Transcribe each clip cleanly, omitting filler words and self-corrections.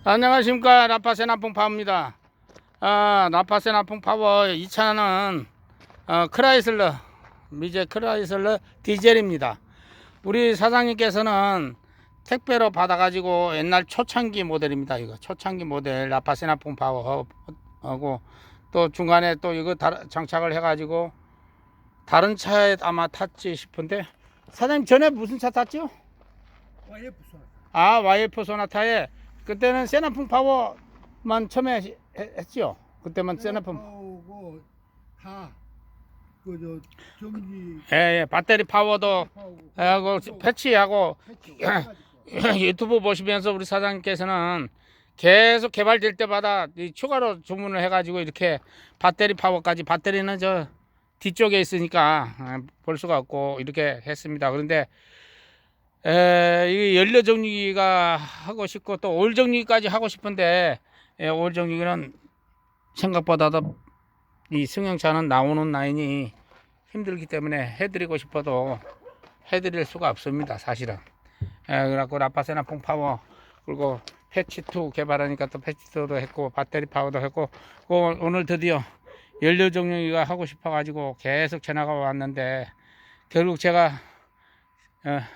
안녕하십니까. 라파세나풍 파워입니다. 라파세나풍 파워 이 차는 크라이슬러 미제 크라이슬러 디젤입니다. 우리 사장님께서는 택배로 받아가지고 옛날 초창기 모델입니다. 이거 초창기 모델 라파세나풍 파워 하고 또 중간에 또 이거 장착을 해가지고 다른 차에 아마 탔지 싶은데, 사장님 전에 무슨 차 탔죠? YF 소나타. YF 소나타에 그때는 세나풍 파워만 처음에 했죠. 그때만 세나풍 파워고 다 그저 전기 예, 배터리 파워도 하고 패치하고 유튜브 보시면서 우리 사장님께서는 계속 개발될 때마다 추가로 주문을 해가지고 이렇게 배터리 파워까지, 배터리는 저 뒤쪽에 있으니까 볼 수가 없고 이렇게 했습니다. 그런데 이 연료 정리기가 하고 싶고 또 오일 정리기까지 하고 싶은데, 오일 정리기는 생각보다도 이 승용차는 나오는 라인이 힘들기 때문에 해드리고 싶어도 해드릴 수가 없습니다, 사실은. 그래갖고 라파세나풍 파워, 그리고 패치2 개발하니까 또 패치2도 했고 배터리 파워도 했고, 오늘 드디어 연료 정리기가 하고 싶어 가지고 계속 전화가 왔는데 결국 제가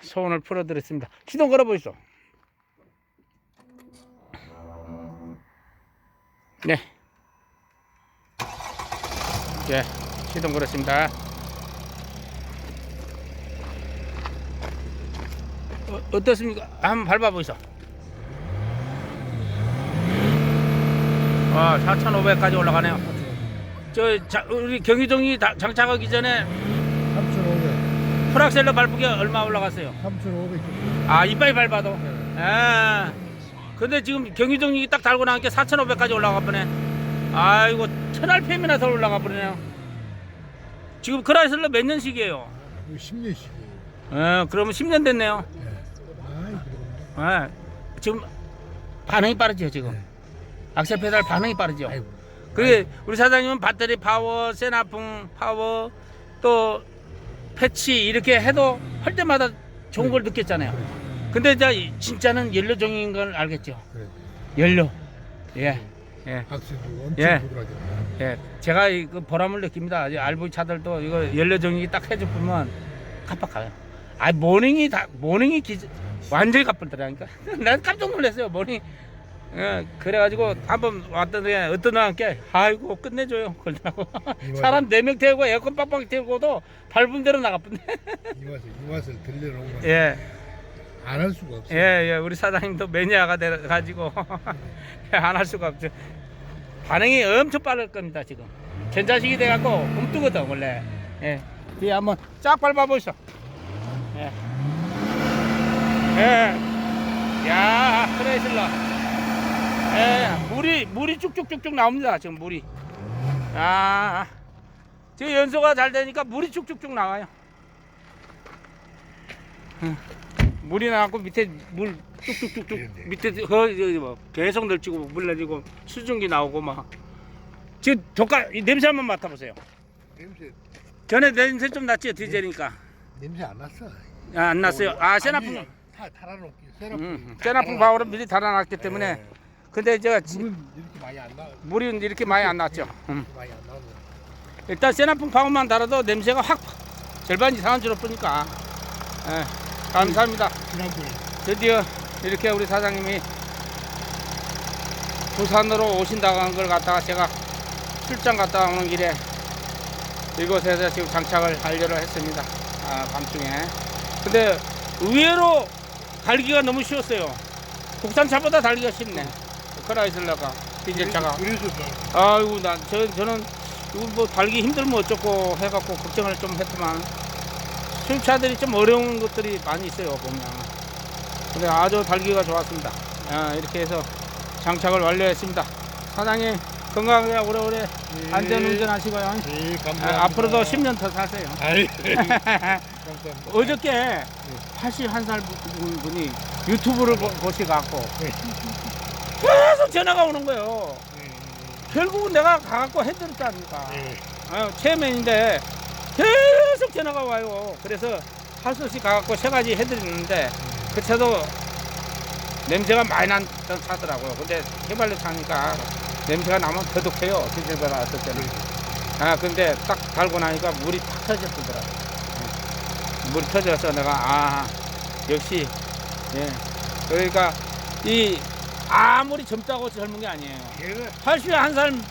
소원을 풀어드렸습니다. 시동 걸어보시죠. 네, 예, 시동 걸었습니다. 어떻습니까? 한번 밟아보시죠. 4,500까지 올라가네요. 우리 경유정리 장착하기 전에 3,500. 풀악셀러 밟기 얼마 올라갔어요? 3,500. 이빨 밟아도. 근데 지금 경유정리 딱 달고 나니까 4,500까지 올라가 버네. 아이고, 1,000rpm이나 더 올라가 버리네요. 지금 크라이슬러 몇 년식이에요? 10년씩이에요. 그러면 10년 됐네요. 아이, 지금 반응이 빠르죠, 지금. 악셀 페달 반응이 빠르죠. 아이고. 그게 우리 사장님은 배터리 파워, 세나풍 파워, 또 패치 이렇게 해도 할 때마다 좋은 걸 느꼈잖아요. 근데 이제 진짜는 연료 정리인 걸 알겠죠. 그래. 연료. 예. 악셀도 엄청 예. 부드러워져. 예. 제가 그 보람을 느낍니다. RV 차들도 이거 연료 정리 딱 해주면 깜빡해요. 모닝이 완전히 가쁘더라니까. 난 깜짝 놀랐어요, 모닝. 그래가지고 한번 왔더니 어떤 애한테 아이고 끝내줘요 그러더라고. 사람 4명 태우고 에어컨 빡빡 태우고도 밟은 대로 나가쁜데. 이 맛을 들려놓으면 예. 안 할 수가 없어요. 예. 우리 사장님도 매니아가 돼가지고 안 할 수가 없죠. 반응이 엄청 빠를 겁니다. 지금 전자식이 돼갖고 움뜨거든 원래. 예. 뒤에 한번 쫙 밟아보시죠. 예. 야, 크라이슬러. 물이 쭉쭉쭉쭉 나옵니다. 지금 물이. 지금 연소가 잘 되니까 물이 쭉쭉쭉 나와요. 물이 나고 밑에 물 쭉쭉쭉쭉 밑에 계속 널치고 물 내리고 수증기 나오고 막. 지금 이 냄새 한번 맡아보세요. 냄새 전에 냄새 좀 났죠, 디젤이니까. 냄새 안 났어. 안 났어요. 세나풍. 달아놓기. 세나풍 파워를 미리 달아놨기 때문에. 근데 제가 물은 이렇게 많이 안 나. 물이 이렇게 많이 안 났죠. 많이 안 나고. 일단 세나풍 파워만 달아도 냄새가 확 절반 이상은 줄어드니까. 감사합니다. 지난번에 드디어 이렇게 우리 사장님이 부산으로 오신다고 한 걸 갖다가 제가 출장 갔다 오는 길에 이곳에서 지금 장착을 완료를 했습니다. 밤중에. 근데 의외로 달기가 너무 쉬웠어요. 국산 차보다 달기가 쉽네. 크라이슬러가 디젤차가. 아이고, 저는 이거 뭐 달기 힘들면 어쩌고 해갖고 걱정을 좀 했지만 수입차들이 좀 어려운 것들이 많이 있어요, 보면. 근데 아주 달기가 좋았습니다. 이렇게 해서 장착을 완료했습니다. 사장님 건강하게 오래오래 안전운전 하시고요. 감사합니다. 앞으로도 10년 더 사세요. 감사합니다. 어저께 81살 분이 유튜브를 보시갖고 계속 전화가 오는 거예요. 결국은 내가 가갖고 해드렸지 않습니까? 체어맨인데 계속 전화가 와요. 그래서 할 수 없이 가갖고 3가지 해드리는데 그 차도 냄새가 많이 난 차더라고요. 근데 휘발유 차니까 냄새가 나면 더덕해요. 디젤배가 어떨 때는. 근데 딱 달고 나니까 물이 팍 터졌더라고요. 물이 터져서 내가 역시 그러니까 이 아무리 젊다고 젊은 게 아니에요. 걔가 81살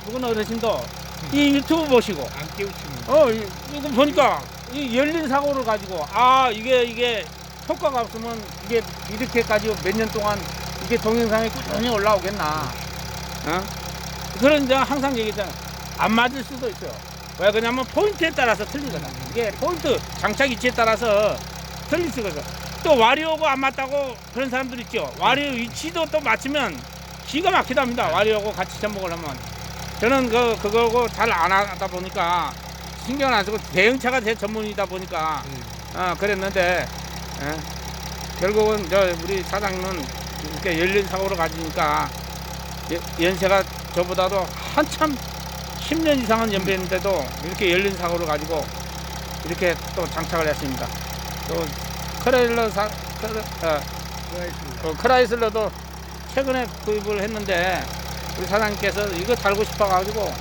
누군 어르신도 이 유튜브 보시고 안 깨우치는. 이거 보니까 이 열린 사고를 가지고 이게 효과가 없으면 이게 이렇게까지 몇 년 동안 이게 동영상에 꾸준히 올라오겠나. 그런 이제 항상 얘기했잖아. 안 맞을 수도 있어요. 왜 그러냐면 포인트에 따라서 틀리거든. 이게 포인트 장착 위치에 따라서 틀릴 수가 있어. 또 와리오고 안 맞다고 그런 사람들 있죠. 와리오 위치도 또 맞추면 기가 막히답니다. 와리오고 같이 접목을 하면. 저는 그거고 잘 안 하다 보니까 신경 안 쓰고 대형차가 제 전문이다 보니까 그랬는데 결국은 우리 사장님은 이렇게 열린 사고를 가지니까 연세가 저보다도 한참 10년 이상은 연배인데도 이렇게 열린 사고를 가지고 이렇게 또 장착을 했습니다. 또 크라이슬러도 최근에 구입을 했는데 우리 사장님께서 이거 달고 싶어가지고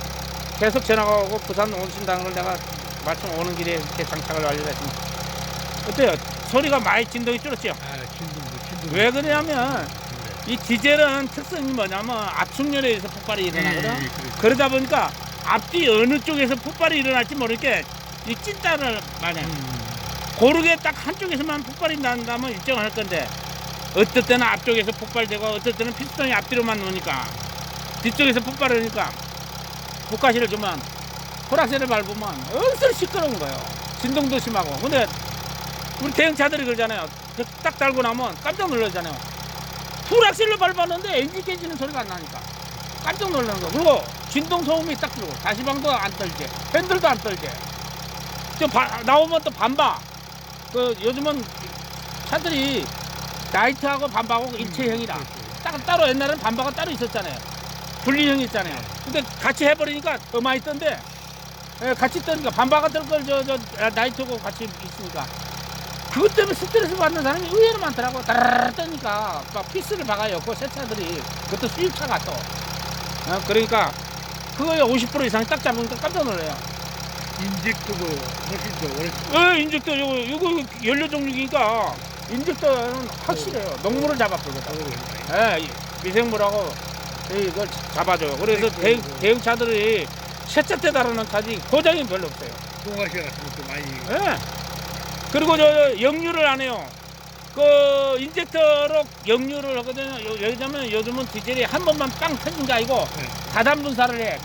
계속 전화가 오고 부산 오신다는 걸 내가 마침 오는 길에 이렇게 장착을 완료했습니다. 어때요? 소리가 많이 진동이 줄었죠? 진동. 왜 그러냐면 이 디젤은 특성이 뭐냐면 압축열에 의해서 폭발이 일어나거든. 그러다 보니까 앞뒤 어느 쪽에서 폭발이 일어날지 모르게 이 찐따를 마냥 고르게 딱 한쪽에서만 폭발이 난다면 일정할 건데 어떨 때는 앞쪽에서 폭발되고 어떨 때는 피스톤이 앞뒤로만 노니까 뒤쪽에서 폭발하니까 복가시를 주면 호락셀을 밟으면 얼쑤 시끄러운 거예요. 진동도 심하고. 근데 우리 대형차들이 그러잖아요. 딱 달고 나면 깜짝 놀라잖아요. 풀악셀로 밟았는데 엔진 깨지는 소리가 안 나니까 깜짝 놀라는 거. 그리고 진동 소음이 딱 들고 가시방도 안 떨게, 핸들도 안 떨게. 나오면 또 반바. 요즘은 차들이 나이트하고 반바하고 일체형이라. 따로 옛날에는 반바가 따로 있었잖아요. 분리형이 있잖아요. 근데 같이 해버리니까 더 많이 뜬데, 같이 뜨니까 반바가 뜰 걸 나이트하고 같이 있으니까. 그것 때문에 스트레스 받는 사람이 의외로 많더라고. 따라라 뜨니까 막 피스를 박아요. 그 새 차들이. 그것도 수입차가 또. 그러니까 그거에 50% 이상 딱 잡으니까 깜짝 놀라요. 인젝터도 훨씬 더 오래. 인젝터 이거 연료 종류니까 인젝터는 확실해요. 농물을 잡아버거든. 미생물하고 이걸 잡아줘요. 그래서 대형차들이 세차 때 다루는 차지 고장이 별로 없어요. 동아시아 같은 것도 많이. 그리고 역류를 안 해요. 인젝터로 역류를 하거든요. 왜냐면 요즘은 디젤이 한 번만 빵 터진 게 아니고 다단 분사를 해.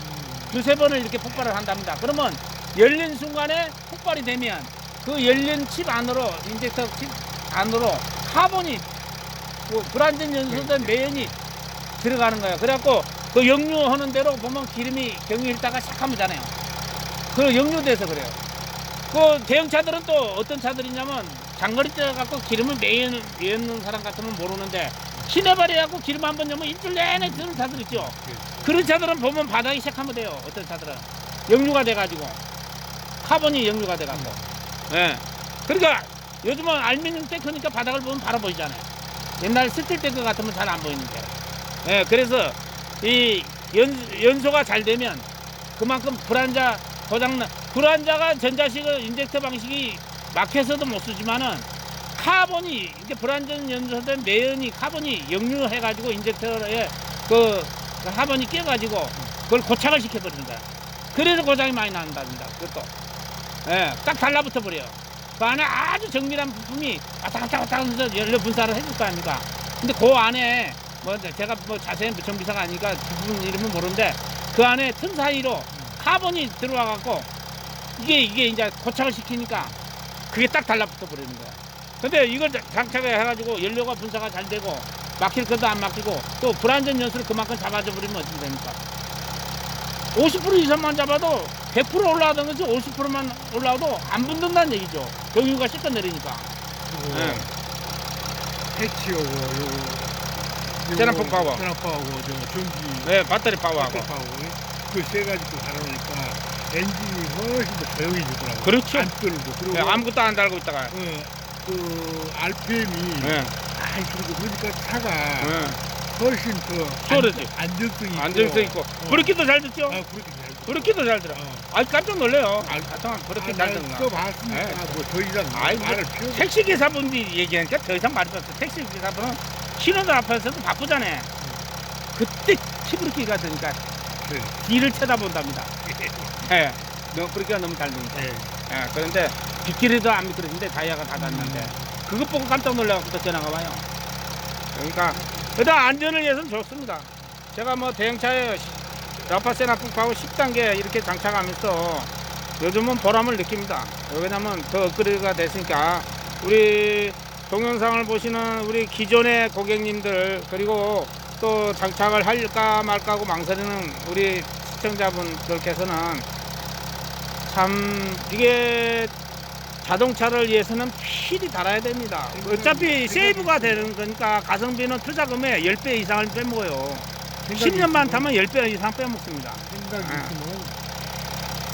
두세 번을 이렇게 폭발을 한답니다. 그러면 열린 순간에 폭발이 되면 그 열린 칩 안으로, 인젝터 칩 안으로 카본이, 불완전 연소된 매연이 들어가는 거예요. 그래갖고 그 역류하는 대로 보면 기름이 경유 있다가 샥 하면 잖아요. 그 역류돼서 그래요. 대형차들은 또 어떤 차들이냐면 장거리 뛰어갖고 기름을 매는 사람 같으면 모르는데 시내발이갖고 기름 한번 넣으면 일주일 내내 드는 차들 있죠. 그런 차들은 보면 바닥이 시작하면 돼요. 어떤 차들은 역류가 돼가지고 카본이 역류가 돼갖고. 그러니까 요즘은 알루미늄 탱크니까 바닥을 보면 바로 보이잖아요. 옛날 스틸 탱크 같으면 잘 안 보이는데. 그래서 이 연소가 잘 되면 그만큼 불안자 불안자가 전자식 인젝터 방식이 막혀서도 못 쓰지만은 카본이 이렇게 불완전 연소된 매연이 카본이 역류해가지고 인젝터에 카본이 끼어가지고 그걸 고착을 시켜버리는 거야. 그래서 고장이 많이 난답니다. 그것도 딱 달라붙어 버려요. 그 안에 아주 정밀한 부품이 왔다 갔다 하면서 연료 분사를 해줄 거 아닙니까? 근데 그 안에 제가 자세한 정비사가 아니니까 부품 이름은 모르는데 그 안에 틈 사이로 카본이 들어와 갖고 이게 이제 고착을 시키니까 그게 딱 달라붙어 버리는 거야. 근데 이걸 장착을 해가지고 연료가 분사가 잘 되고 막힐 것도 안 막히고 또 불완전 연수를 그만큼 잡아줘 버리면 어떻게 됩니까? 50% 이상만 잡아도 100% 올라가던 것이 50%만 올라와도 안 붙는다는 얘기죠. 경유가 씻어 내리니까. 패치하고 세라폼 파워. 세라폼하고 전기. 배터리 파워하고. 그 세 가지 또 달아놓으니까 엔진이 훨씬 더 조용해지더라고요. 그렇죠. 안 떨고. 그리고 아무것도 안 달고 있다가. 그 RPM이 그리고 보니까 차가 예. 훨씬 더 수월하지. 안정성이 있고. 안정성 있고. 브레이크도 잘 듣죠? 아, 그렇게 잘 돼. 브레이크도 잘 들어. 아, 깜짝 놀래요. 아, 잠깐 브레이크 잘 듣나. 써봤으니까 예. 뭐 더 이상 아이, 말을 필요 없어. 택시 기사분들이 얘기하니까 더 이상 말이 없어. 택시 기사분은 신호등 앞에서도 바쁘잖아. 그때 티브레이크가 되니까 네. 뒤를 쳐다본답니다. 예. 브레이크가 너무 잘 되니까. 예. 예. 그런데 빗길에도 안 미끄러진데 타이어가 다 닿는데 그것 보고 깜짝 놀라갖고 또 전화가 와요. 그러니까 일단 안전을 위해서는 좋습니다. 제가 뭐 대형차에 라파세나 푹하고 10단계 이렇게 장착하면서 요즘은 보람을 느낍니다. 왜냐면 더 업그레이드가 됐으니까 우리 동영상을 보시는 우리 기존의 고객님들 그리고 또 장착을 할까 말까 하고 망설이는 우리 시청자분들께서는 참 이게 자동차를 위해서는 필히 달아야 됩니다. 어차피 세이브가 되는 거니까 가성비는 투자금의 10배 이상을 빼먹어요. 10년만 타면 10배 이상 빼먹습니다. 생각이 있으면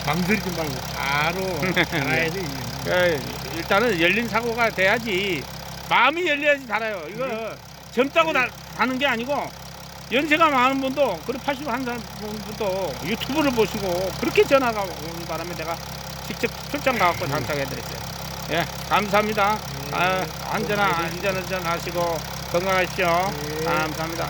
망설이지 말고 바로 달아야 돼. 이제는. 일단은 열린 사고가 돼야지 마음이 열려야지 달아요. 이거 젊다고 다는 게 아니고 연세가 많은 분도 그리고 81살 분도 유튜브를 보시고 그렇게 전화가 오는 바람에 내가 직접 출장 가갖고 장착해드렸어요. 예, 감사합니다. 안전하시고 건강하십시오. 감사합니다.